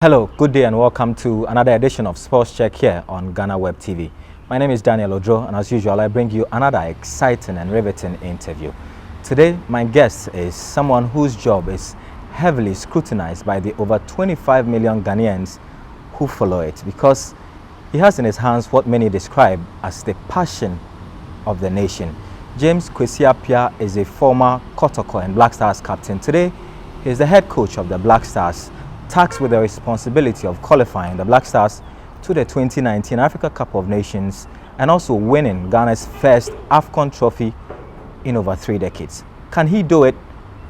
Hello, good day and welcome to another edition of Sports Check here on Ghana Web TV. My name is Daniel Odro and as usual I bring you another exciting and riveting interview. Today my guest is someone whose job is heavily scrutinized by the over 25 million Ghanaians who follow it because he has in his hands what many describe as the passion of the nation. Kwesi Appiah is a former Kotoko and Black Stars captain. Today he is the head coach of the Black Stars, tasked with the responsibility of qualifying the Black Stars to the 2019 Africa Cup of Nations and also winning Ghana's first AFCON trophy in over 3 decades. Can he do it?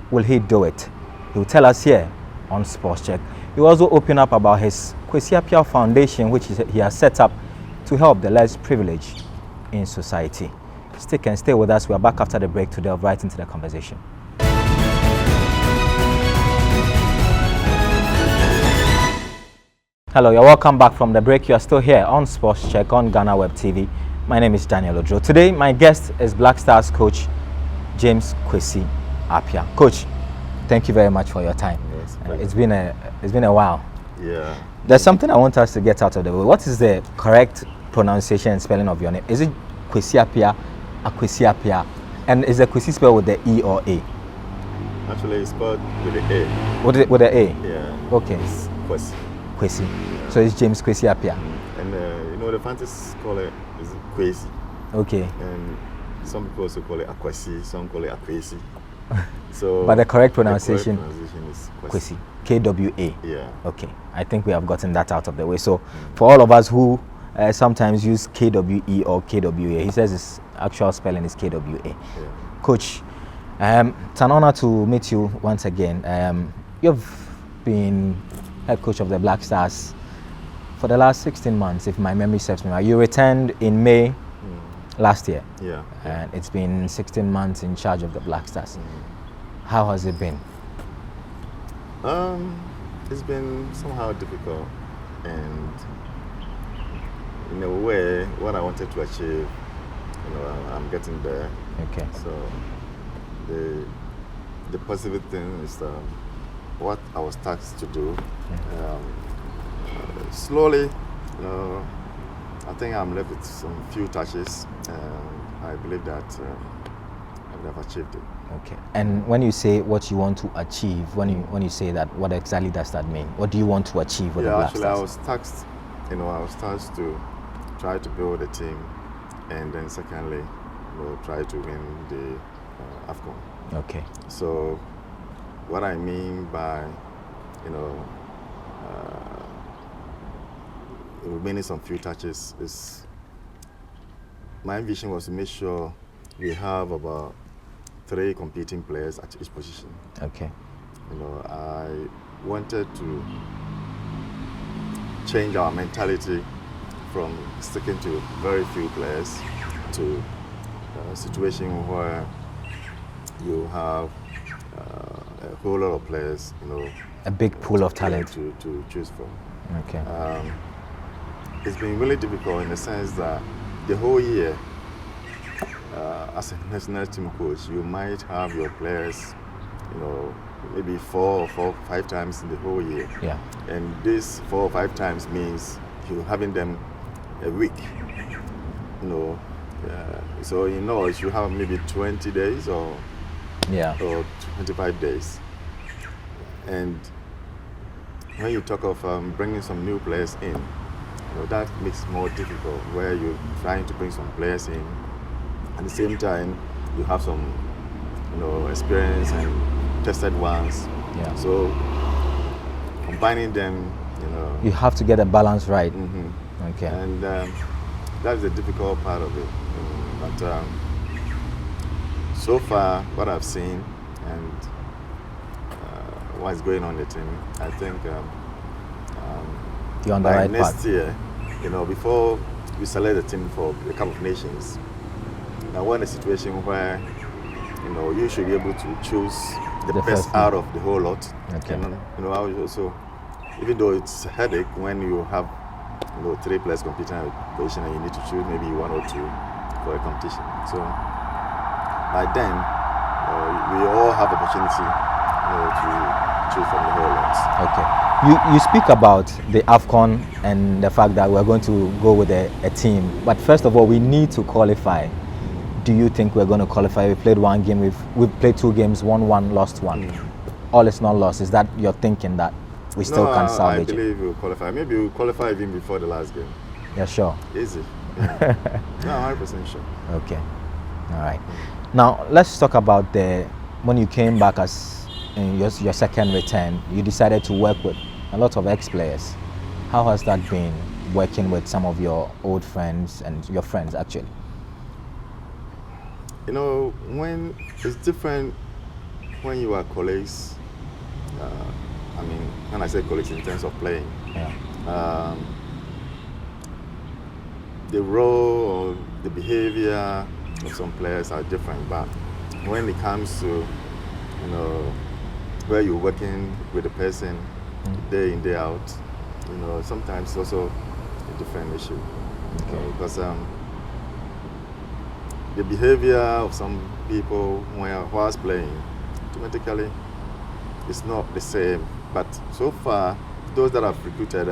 Will he do it? He will tell us here on Sports Check. He will also open up about his Kwesi Appiah Foundation, which he has set up to help the less privileged in society. Stick and stay with us. We are back after the break to delve right into the conversation. Hello, you're welcome back from the break. You are still here on Sports Check on Ghana Web TV. My name is Daniel Odro. Today, my guest is Black Stars coach Kwesi Appiah. Coach, thank you very much for your time. Yes, it's been a while. Yeah. There's something I want us to get out of the way. What is the correct pronunciation and spelling of your name? Is it Kwesi Appiah, Kwesi Appiah, and is the Kwesi spelled with the E or A? Actually, it's spelled with the A. With the A? Yeah. Okay. It's Kwesi. Kwesi. So it's Kwesi Appiah. And the fantasy call it is Kwesi. Okay. And some people also call it Kwesi, some call it Kwesi. So but the correct pronunciation is Kwesi. Kwa. Yeah. Okay. I think we have gotten that out of the way. So for all of us who sometimes use KWE or KWA, he says his actual spelling is KWA. Yeah. Coach, it's an honor to meet you once again. You've been head coach of the Black Stars for the last 16 months, if my memory serves me right. You returned in May last year. Yeah. And it's been 16 months in charge of the Black Stars. How has it been? It's been somehow difficult, and in a way, what I wanted to achieve, I'm getting there. Okay. So the positive thing is what I was tasked to do. Slowly, I think I'm left with some few touches. I believe that I've achieved it. Okay. And when you say what you want to achieve, when you say that, what exactly does that mean? What do you want to achieve with the Black Stars? Actually, I was tasked to try to build a team, and then secondly, try to win the AFCON. Okay. So, what I mean by, remaining some few touches is my vision was to make sure we have about 3 competing players at each position. Okay. I wanted to change our mentality from sticking to very few players to a situation where you have a whole lot of players, a big pool of talent to choose from. Okay. It's been really difficult in the sense that the whole year, as a national team coach, you might have your players, maybe 4 or 5 times in the whole year. Yeah. And this 4 or 5 times means you're having them a week. So you have maybe 20 days or 25 days. And when you talk of bringing some new players in, that makes it more difficult, where you're trying to bring some players in. At the same time, you have some, experience and tested ones. Yeah. So combining them, you have to get a balance right. Mm-hmm. Okay. And that's the difficult part of it. But so far, what I've seen and what's going on in the team, I think you're on the by right next path. year, before we select the team for the Cup of Nations, I want a situation where you should be able to choose the best out of the whole lot. Okay. And I also, even though it's a headache when you have 3 players competing at a position and you need to choose maybe 1 or 2 for a competition. So by then, we all have opportunity to choose from the whole lot. Okay. You speak about the AFCON and the fact that we're going to go with a team. But first of all, we need to qualify. Do you think we're going to qualify? We played one game. We've played 2 games, won 1, lost 1. All is not lost. Is that your thinking that we still can salvage it? I believe we'll qualify. Maybe we'll qualify even before the last game. Yeah, sure. Easy. Yeah. No, 100% sure. Okay. All right. Now, let's talk about when you came back as in your second return, you decided to work with a lot of ex-players. How has that been, working with some of your old friends and your friends, actually? You know, when it's different when you are colleagues. I mean, when I say colleagues in terms of playing, the role or the behavior of some players are different. But when it comes to, you know, where you're working with a person day in, day out, you know, sometimes it's also a different issue. Okay. Because the behavior of some people whilst playing, automatically, it's not the same. But so far, those that I've recruited,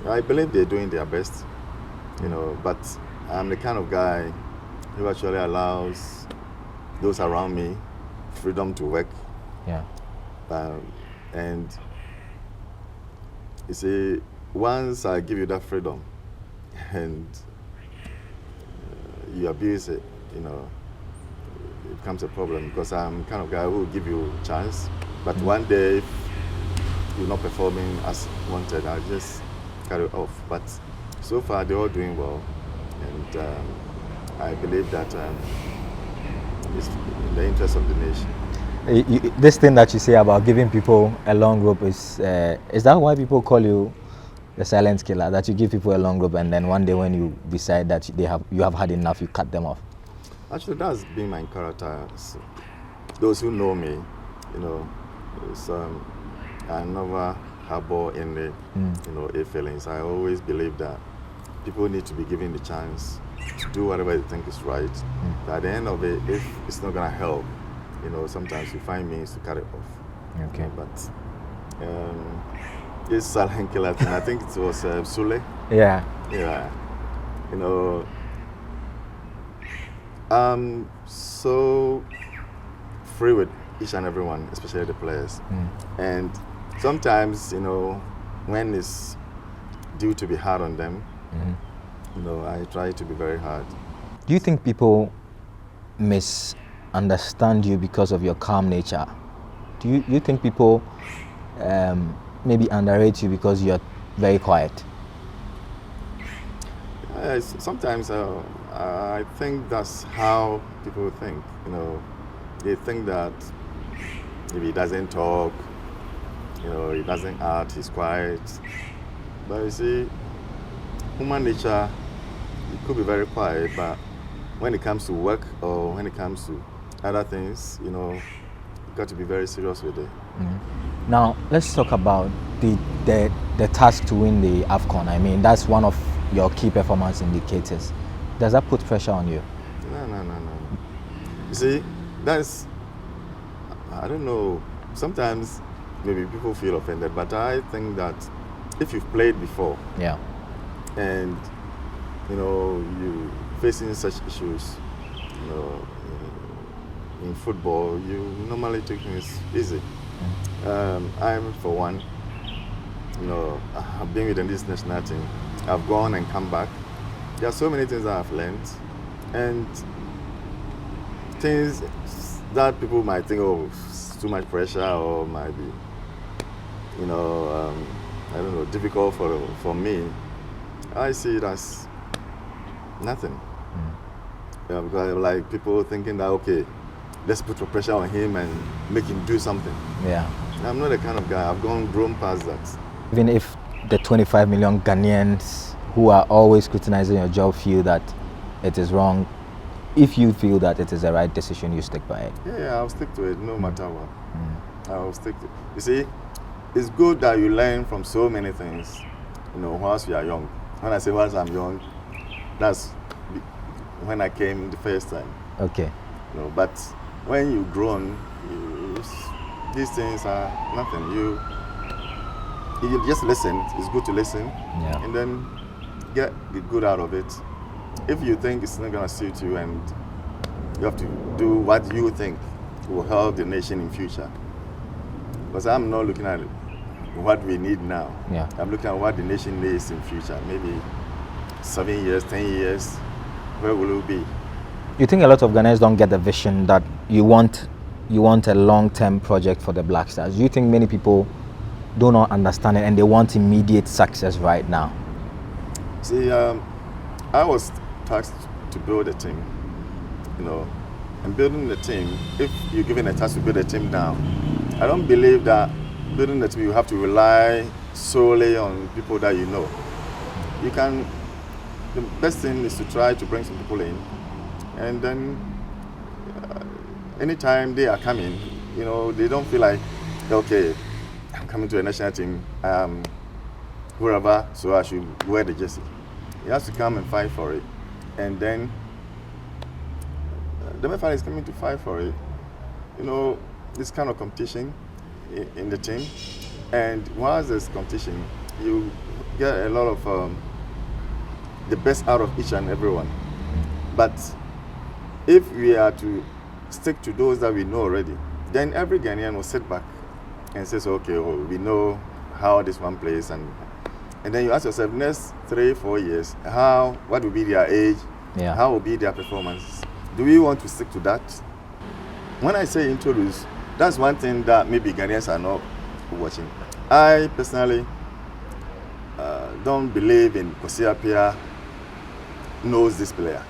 I believe they're doing their best, you know. But I'm the kind of guy who actually allows those around me freedom to work. Yeah. And you see, once I give you that freedom, and you abuse it, you know, it becomes a problem, because I'm the kind of guy who will give you a chance, but one day if you're not performing as wanted, I'll just carry off. But so far they're all doing well, and I believe that it's in the interest of the nation. This thing that you say about giving people a long rope is that why people call you the silent killer? That you give people a long rope, and then one day when you decide that you have had enough, you cut them off? Actually, that's been my character. Those who know me, you know, I never harbor any, you know, ill feelings. I always believe that people need to be given the chance to do whatever they think is right. But at the end of it, if it's not gonna help, you know, sometimes you find means to cut it off. Okay. But this silent killer thing, I think it was Sule. Yeah. Yeah. You know, I'm so free with each and everyone, especially the players. And sometimes, you know, when it's due to be hard on them, you know, I try to be very hard. Do you think people misunderstand you because of your calm nature? Do you think people maybe underrate you because you're very quiet? Sometimes I think that's how people think. You know, they think that if he doesn't talk, you know, he doesn't act, he's quiet. But you see, human nature, it could be very quiet, but when it comes to work or when it comes to other things, you know, you got to be very serious with it. Now, let's talk about the task to win the AFCON. I mean, that's one of your key performance indicators. Does that put pressure on you? No. You see, I don't know, sometimes maybe people feel offended, but I think that if you've played before, and, you know, you facing such issues, you know, in football, you normally take things easy. I'm, for one, you know, I've been within this national team. I've gone and come back. There are so many things that I've learned, and things that people might think, oh, it's too much pressure, or might be, you know, I don't know, difficult for me. I see it as nothing. You know, because like people thinking that, okay, let's put pressure on him and make him do something. Yeah. I'm not the kind of guy. I've grown past that. Even if the 25 million Ghanaians who are always scrutinizing your job feel that it is wrong, if you feel that it is the right decision, you stick by it? Yeah, I'll stick to it no matter what. I'll stick to it. You see, it's good that you learn from so many things, you know, whilst you are young. When I say whilst I'm young, that's when I came the first time. Okay. You know, but when you've grown, these things are nothing. You just listen. It's good to listen, and then get the good out of it. If you think it's not going to suit you, and you have to do what you think will help the nation in future. Because I'm not looking at what we need now. I'm looking at what the nation needs in future. Maybe 7 years, 10 years, where will it be? You think a lot of Ghanaians don't get the vision that you want a long-term project for the Black Stars? You think many people do not understand it and they want immediate success right now? See, I was tasked to build a team, and building the team, if you're given a task to build a team now, I don't believe that building the team you have to rely solely on people that you know. The best thing is to try to bring some people in, and then anytime they are coming, they don't feel like, okay, I'm coming to a national team, wherever, so I should wear the jersey. He has to come and fight for it. And then the main is coming to fight for it. This kind of competition in the team. And whilst there's competition, you get a lot of the best out of each and everyone. But if we are to stick to those that we know already, then every Ghanaian will sit back and says, okay, we know how this one plays, and then you ask yourself, next 3-4 years, what will be their age? How will be their performance? Do we want to stick to that? When I say introduce, that's one thing that maybe Ghanaians are not watching. I personally don't believe in Kwasi Appiah knows this player.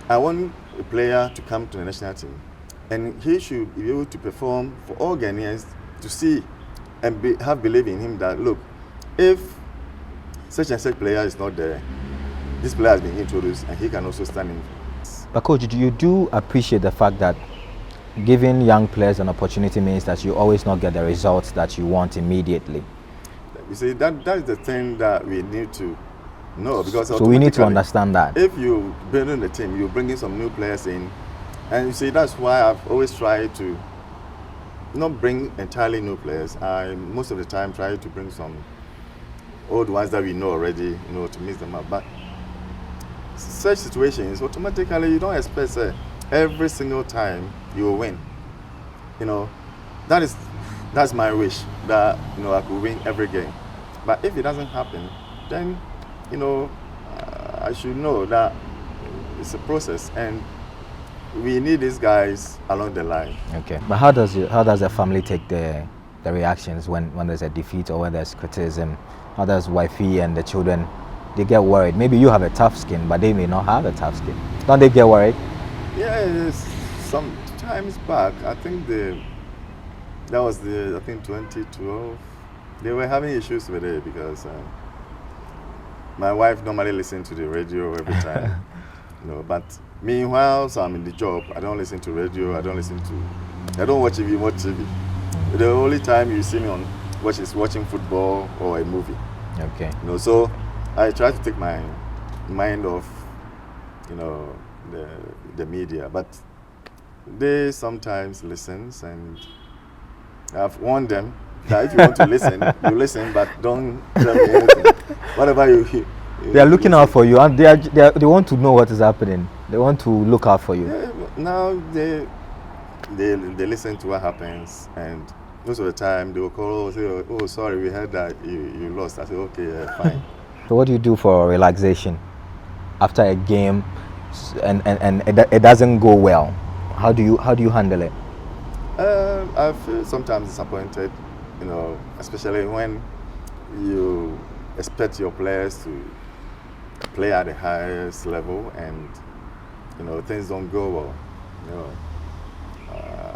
I want a player to come to the national team, and he should be able to perform for all Ghanaians to see and have belief in him that, look, if such and such player is not there, this player has been introduced and he can also stand in. But coach, you do appreciate the fact that giving young players an opportunity means that you always not get the results that you want immediately. You see, that's the thing that we need to know, because so we need to understand that. If you building the team, you're bringing some new players in, and you see, that's why I've always tried to not bring entirely new players. I most of the time try to bring some old ones that we know already, to mix them up. But such situations, automatically you don't expect every single time you will win. That's my wish, that I could win every game. But if it doesn't happen, then I should know that it's a process, and we need these guys along the line. Okay, but how does the family take the reactions when there's a defeat or when there's criticism? How does wifey and the children, they get worried? Maybe you have a tough skin, but they may not have a tough skin. Don't they get worried? Yeah, some times back, I think that was 2012. They were having issues with it because my wife normally listens to the radio every time, but meanwhile, so I'm in the job, I don't listen to radio, I don't watch TV. The only time you see me is watching football or a movie. Okay. So I try to take my mind off, the media, but they sometimes listen, and I've warned them that if you want to listen, you listen, but don't tell me anything. Whatever you they are looking out for you, and they want to know what is happening. They want to look out for you. Yeah, now they listen to what happens, and most of the time they will call, say, oh, sorry, we heard that you lost. I say, okay, fine. So what do you do for relaxation after a game, and it doesn't go well? How do you handle it? I feel sometimes disappointed, especially when you expect your players to play at the highest level and things don't go well.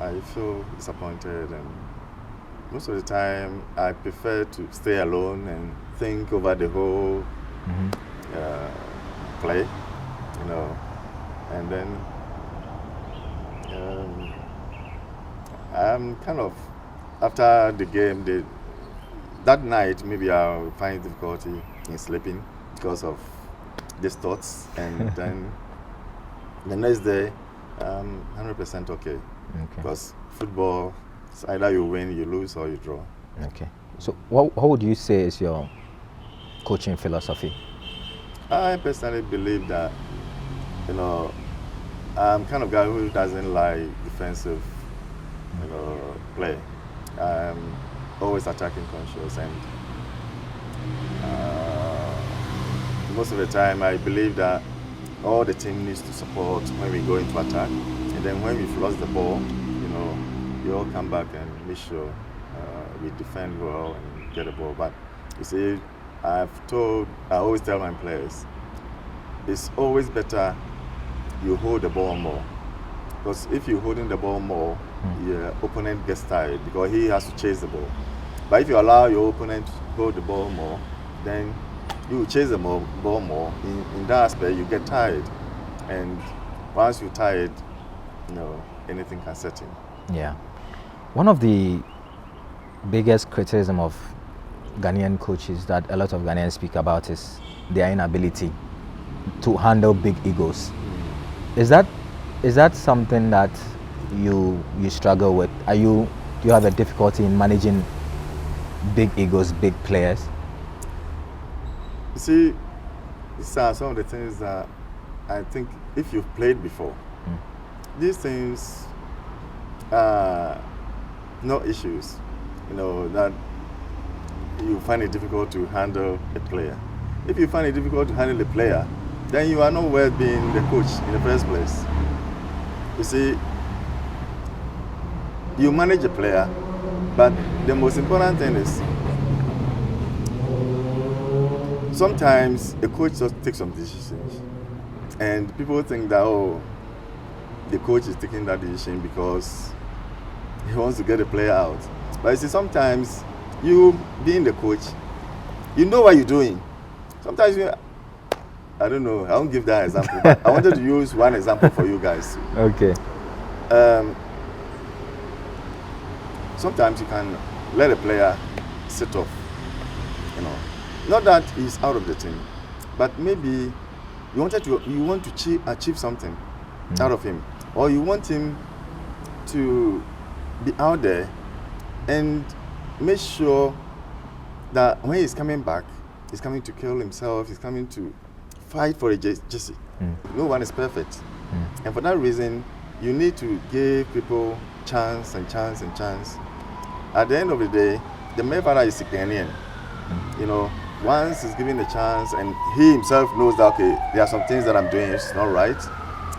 I feel disappointed, and most of the time I prefer to stay alone and think over the whole play, and then I'm kind of, after the game, that night maybe I'll find difficulty in sleeping because of these thoughts, and then the next day I'm 100% okay, because football It's either you win, you lose, or you draw. Okay. So what would you say is your coaching philosophy? I personally believe that, I'm kind of guy who doesn't like defensive, play. I'm always attacking conscious, and most of the time I believe that all the team needs to support when we go into attack, and then when we've lost the ball, we all come back and make sure we defend well and get the ball. But you see, I always tell my players, it's always better you hold the ball more, because if you're holding the ball more, your opponent gets tired because he has to chase the ball. But if you allow your opponent to hold the ball more, then you chase the ball more. In that aspect, you get tired, and once you're tired, anything can set in. Yeah. One of the biggest criticism of Ghanaian coaches that a lot of Ghanaians speak about is their inability to handle big egos. Is that something that you struggle with? Do you have a difficulty in managing big egos, big players? You see, these are some of the things that I think if you've played before, these things are no issues, that you find it difficult to handle a player. If you find it difficult to handle a player, then you are not worth being the coach in the first place. You see, you manage a player, but the most important thing is sometimes a coach just takes some decisions, and people think that, the coach is taking that decision because he wants to get a player out. But you see, sometimes you being the coach, you know what you're doing. Sometimes I don't know, I won't give that example, but I wanted to use one example for you guys. Okay. Sometimes you can let a player sit off, not that he's out of the team, but maybe you want to achieve something out of him, or you want him to be out there and make sure that when he's coming back, he's coming to kill himself, he's coming to fight for a jersey. No one is perfect. And for that reason, you need to give people chance and chance and chance. At the end of the day, the Mayfather is a Ghanaian. Once he's given a chance and he himself knows that, okay, there are some things that I'm doing, it's not right.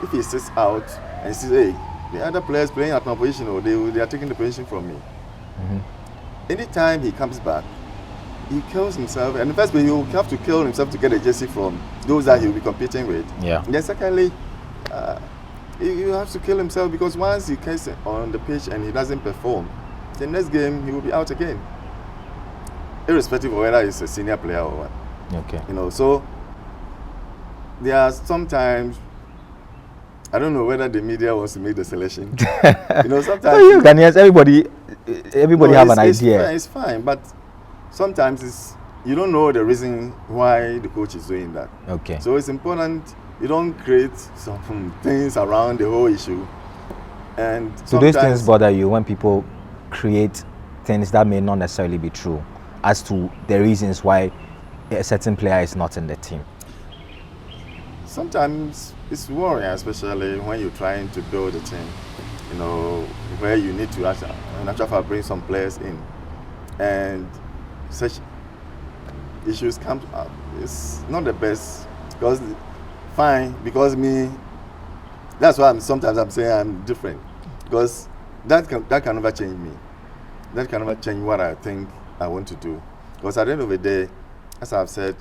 If he sits out and says, hey, the other players playing at my position, they are taking the position from me. Anytime he comes back, he kills himself, and first he will have to kill himself to get a jersey from those that he'll be competing with. Yeah. And then secondly, you have to kill himself because once he gets on the pitch and he doesn't perform, the next game he will be out again, irrespective of whether he's a senior player or what. Okay. So there are sometimes, I don't know whether the media wants to make the selection. Sometimes Ghanaians, everybody have an idea. It's fine, but sometimes you don't know the reason why the coach is doing that. Okay. So it's important you don't create some things around the whole issue. And so those things bother you when people create things that may not necessarily be true as to the reasons why a certain player is not in the team? Sometimes it's worrying, especially when you're trying to build a team, where you need to actually bring some players in. And such issues come up. It's not the best because that's why sometimes I'm saying I'm different, because that can never change me. That can never change what I think I want to do. Because at the end of the day, as I've said,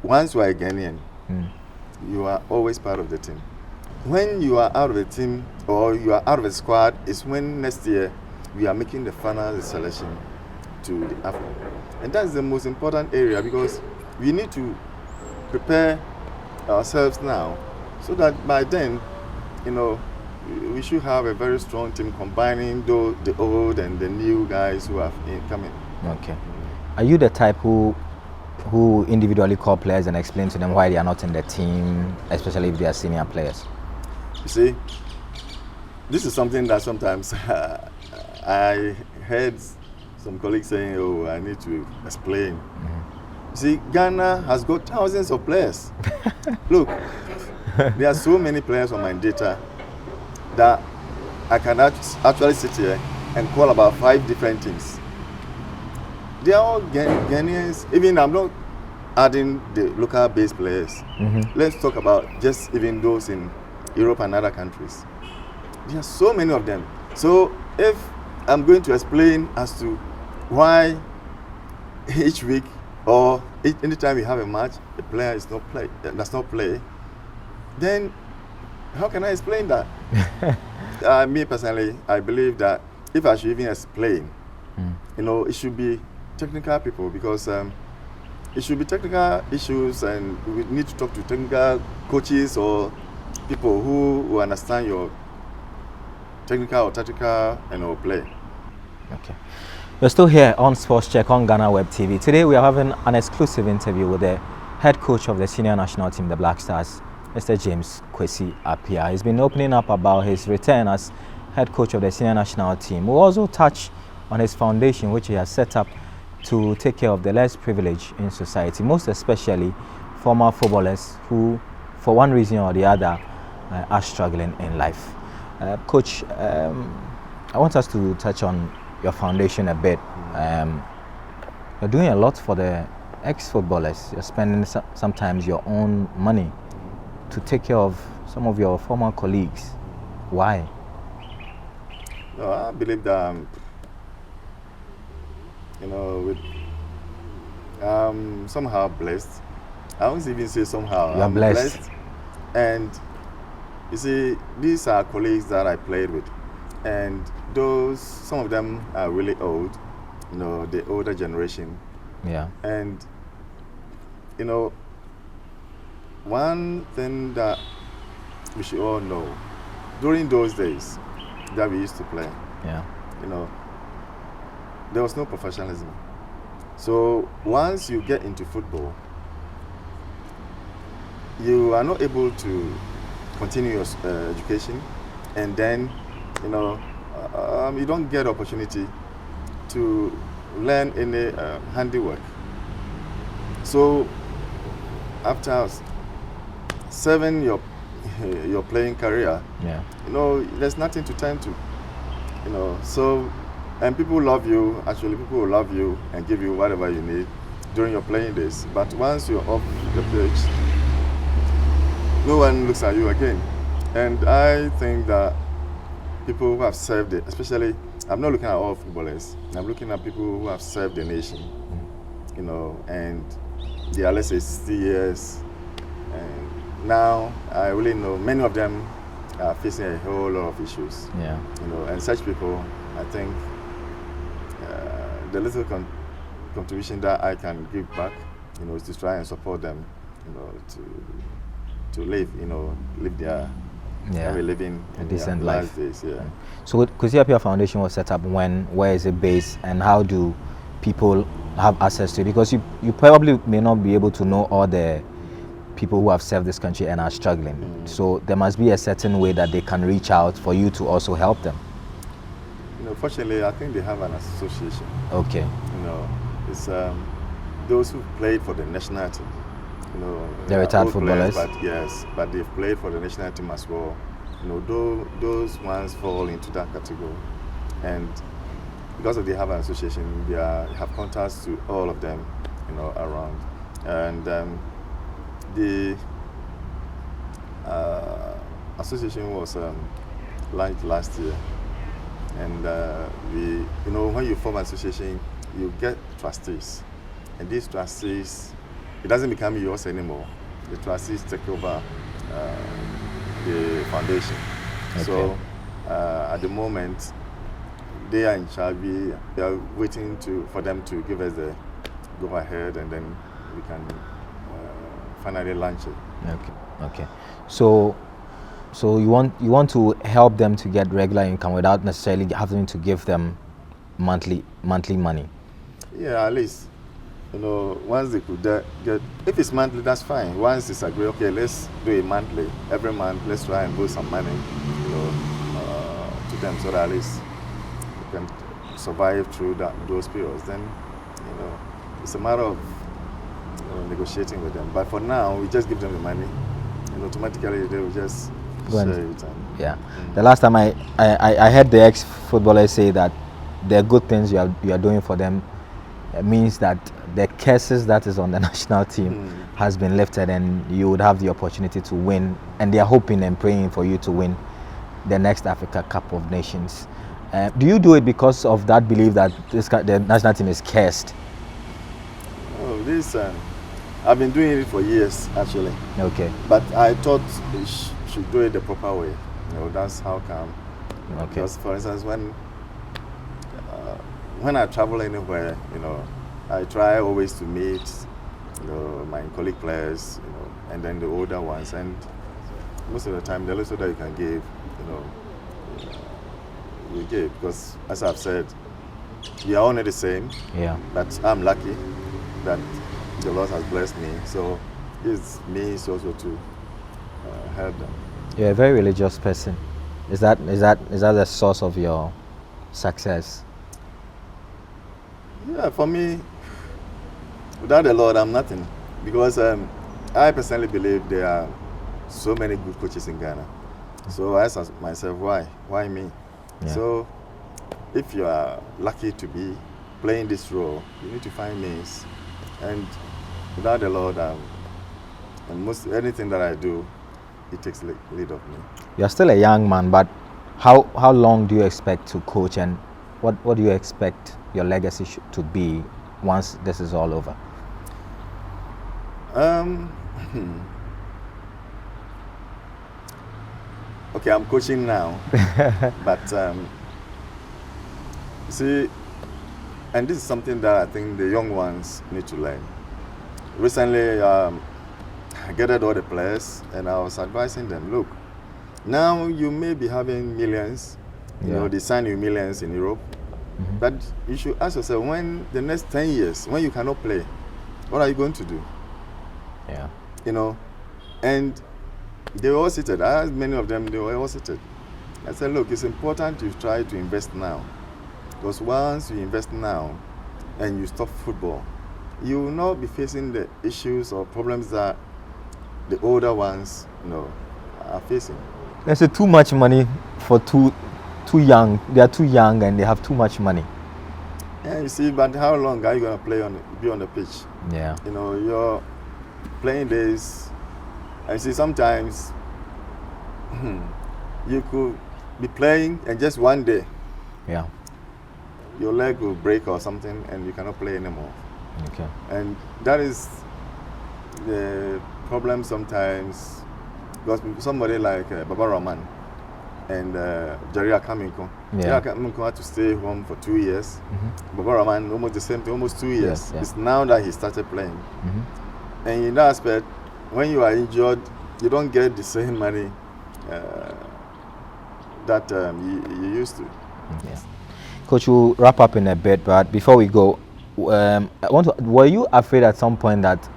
once you are a Ghanaian, you are always part of the team. When you are out of the team or you are out of the squad, is when next year we are making the final selection to the Appiah. And that's the most important area, because we need to prepare ourselves now so that by then, we should have a very strong team combining the old and the new guys who are coming. Okay. Are you the type who individually call players and explain to them why they are not in the team, especially if they are senior players? You see, this is something that sometimes I heard some colleagues saying, oh, I need to explain. See, Ghana has got thousands of players. Look, there are so many players on my data that I can actually sit here and call about 5 different teams. They are all Ghanaians. Even I'm not adding the local based players. Let's talk about just even those in Europe and other countries. There are so many of them. So if I'm going to explain as to why each week or anytime we have a match, the player does not play, then how can I explain that? Me personally, I believe that if I should even explain, it should be technical people, because it should be technical issues, and we need to talk to technical coaches or people who understand your technical or tactical play. Okay. We're still here on Sports Check on Ghana Web TV. Today we are having an exclusive interview with the head coach of the senior national team, the Black Stars, Mr. James Kwesi Appiah. He's been opening up about his return as head coach of the senior national team. We'll also touch on his foundation, which he has set up to take care of the less privileged in society, most especially former footballers who, for one reason or the other, are struggling in life. Coach, I want us to touch on your foundation a bit. You're doing a lot for the ex-footballers. You're spending sometimes your own money to take care of some of your former colleagues. Why? No, I believe that somehow blessed. I won't even say somehow. You are blessed. And you see, these are colleagues that I played with, and some of them are really old, the older generation. Yeah. And one thing that we should all know, during those days that we used to play, there was no professionalism. So once you get into football, you are not able to continue your education, and then you don't get opportunity to learn any handiwork. So after serving your playing career, there's nothing to turn to, so, and people love you. Actually, people will love you and give you whatever you need during your playing days. But once you're off the pitch, no one looks at you again. And I think that people who have served it, especially, I'm not looking at all footballers, I'm looking at people who have served the nation, and they are, let's say, 60 years. And now I really know many of them are facing a whole lot of issues. Yeah. And such people, I think, the little contribution that I can give back, is to try and support them, to live, live their living a decent life. Days, yeah. So Kwesi Appiah Foundation was set up when, where is it based, and how do people have access to it? Because you probably may not be able to know all the people who have served this country and are struggling. So there must be a certain way that they can reach out for you to also help them. Fortunately, I think they have an association. Okay. It's those who played for the national team. They're retired footballers. But they've played for the national team as well. Those ones fall into that category. And because they have an association, they have contacts to all of them, around. And the association was launched last year. And when you form an association, you get trustees. And these trustees, it doesn't become yours anymore. The trustees take over the foundation. Okay. So at the moment, they are in charge. We are waiting for them to give us the go ahead, and then we can finally launch it. Okay. So you want to help them to get regular income without necessarily having to give them monthly money. Yeah, at least. Once they could get, if it's monthly, that's fine. Once it's agreed, okay, let's do it monthly. Every month, let's try and put some money, to them, so that at least can survive through those periods, then it's a matter of negotiating with them. But for now, we just give them the money, and automatically they will just share it. Yeah. The last time I heard the ex-footballers say that the good things you are doing for them means that the curses that is on the national team has been lifted, and you would have the opportunity to win. And they are hoping and praying for you to win the next Africa Cup of Nations. Do you do it because of that belief that the national team is cursed? Oh, I've been doing it for years, actually. Okay. But I thought we should do it the proper way. That's how come. Okay. Because, for instance, when I travel anywhere, I try always to meet, my colleague players, and then the older ones. And most of the time, the little that you can give, you give. Because, as I've said, we are only the same. Yeah. But I'm lucky that the Lord has blessed me. So it's me also to help them. You're a very religious person. Is that the source of your success? Yeah, for me, without the Lord, I'm nothing. Because I personally believe there are so many good coaches in Ghana. So I ask myself, why? Why me? Yeah. So if you are lucky to be playing this role, you need to find means. And without the Lord, anything that I do, it takes lead of me. You're still a young man, but how long do you expect to coach, and what do you expect your legacy to be once this is all over? Okay, I'm coaching now, but see, and this is something that I think the young ones need to learn. Recently, I gathered all the players, and I was advising them, look, now you may be having millions, they sign you millions in Europe, but you should ask yourself, when the next 10 years, when you cannot play, what are you going to do? Yeah. And they were all seated. I asked many of them, they were all seated. I said, look, it's important you try to invest now. Because once you invest now and you stop football, you will not be facing the issues or problems that the older ones are facing. There's too much money for too young. They are too young and they have too much money. Yeah, you see, but how long are you going to be on the pitch? Yeah. Your playing days, I see sometimes you could be playing and just one day, your leg will break or something and you cannot play anymore. Okay. And that is the problem sometimes, because somebody like Baba Rahman and Jerry Akaminko. Jerry Akaminko had to stay home for 2 years. Baba Rahman, almost the same thing, almost 2 years. Yes, yeah. It's now that he started playing. And in that aspect, when you are injured, you don't get the same money that you used to. Yeah. Coach, we'll wrap up in a bit, but before we go, were you afraid at some point that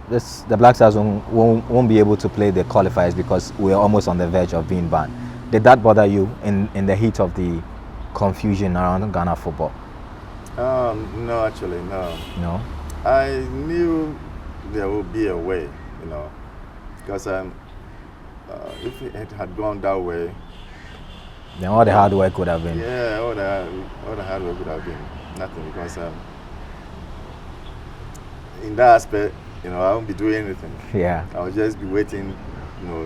the Black Stars won't be able to play the qualifiers because we're almost on the verge of being banned? Did that bother you in the heat of the confusion around Ghana football? No, actually, no. No? I knew there would be a way, because if it had gone that way, then all the hard work would have been. Yeah, all the hard work would have been nothing, because in that aspect, I won't be doing anything. Yeah. I'll just be waiting,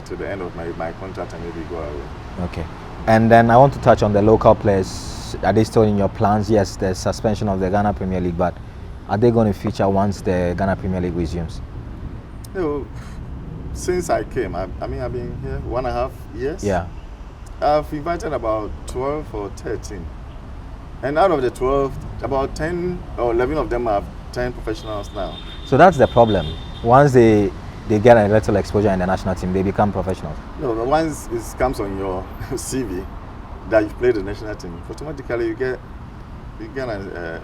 to the end of my contract and maybe go away. Okay. And then I want to touch on the local players. Are they still in your plans? Yes, the suspension of the Ghana Premier League, but are they going to feature once the Ghana Premier League resumes? Since I came, I've been here 1.5 years. Yeah. I've invited about 12 or 13. And out of the 12, about 10 or 11 of them are 10 professionals now. So that's the problem. Once they get a little exposure in the national team, they become professionals. No, but once it comes on your CV that you played the national team, automatically you get an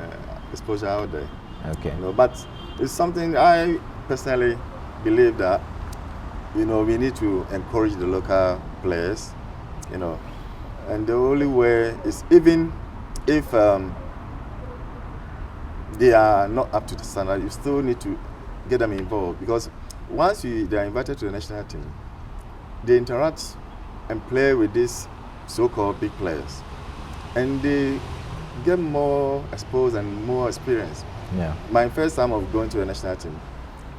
exposure out there. Okay. But it's something I personally believe that we need to encourage the local players, and the only way is, even if they are not up to the standard, you still need to get them involved, because once they are invited to the national team, they interact and play with these so-called big players, and they get more exposed and more experience. Yeah. My first time of going to the national team,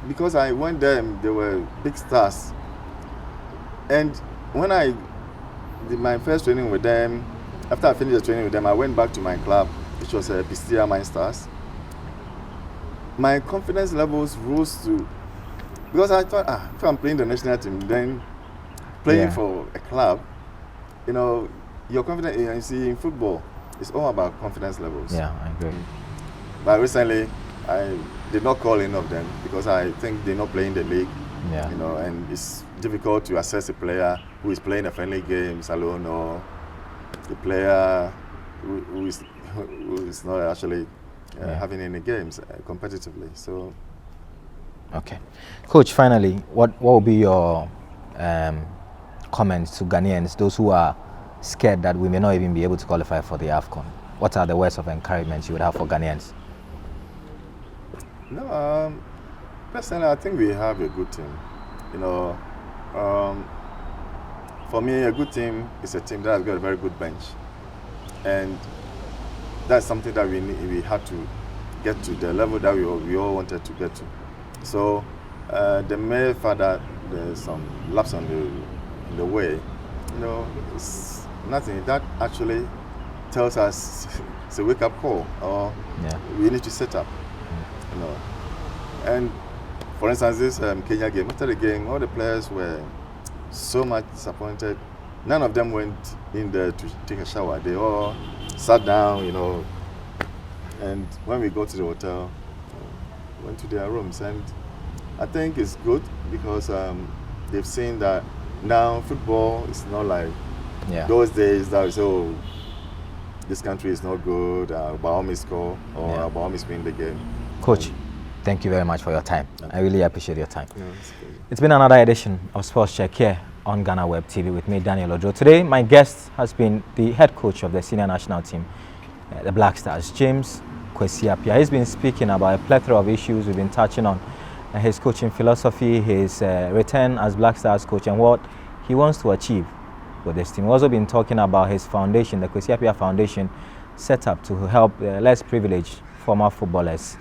because I went there and they were big stars, and when I did my first training with them, after I finished the training with them, I went back to my club, which was Appiah Mine Stars. My confidence levels rose to, because I thought, if I'm playing the national team, then playing for a club, you know, your confidence, you see, in football, it's all about confidence levels. Yeah, I agree. But recently, I did not call any of them because I think they're not playing the league. Yeah. You know, and it's difficult to assess a player who is playing a friendly games alone, or a player who is not actually having any games competitively. So, okay, Coach. Finally, what will be your comments to Ghanaians, those who are scared that we may not even be able to qualify for the AFCON? What are the words of encouragement you would have for Ghanaians? No, personally, I think we have a good team. You know, for me, a good team is a team that has got a very good bench, and that's something that we had to get to the level that we all wanted to get to. So the mere fact that there's some laps on the way, you know, it's nothing. That actually tells us it's a wake-up call, or we need to set up. You know, and for instance, this Kenya game, after the game, all the players were so much disappointed. None of them went in there to take a shower. They all sat down, you know, and when we go to the hotel, went to their rooms. And I think it's good because they've seen that now football is not like those days that was, oh, this country is not good, Baomi score, or Baomi win the game. Coach, thank you very much for your time. I really appreciate your time. It's been another edition of Sports Check here on Ghana Web TV with me, Daniel Ojo. Today, my guest has been the head coach of the senior national team, the Black Stars, James Kwesi Appiah. He's been speaking about a plethora of issues we've been touching on, his coaching philosophy, his return as Black Stars coach, and what he wants to achieve with this team. We've also been talking about his foundation, the Kwesi Appiah Foundation, set up to help less privileged former footballers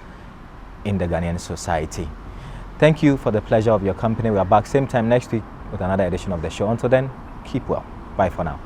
in the Ghanaian society. Thank you for the pleasure of your company. We are back same time next week with another edition of the show. Until then, keep well. Bye for now.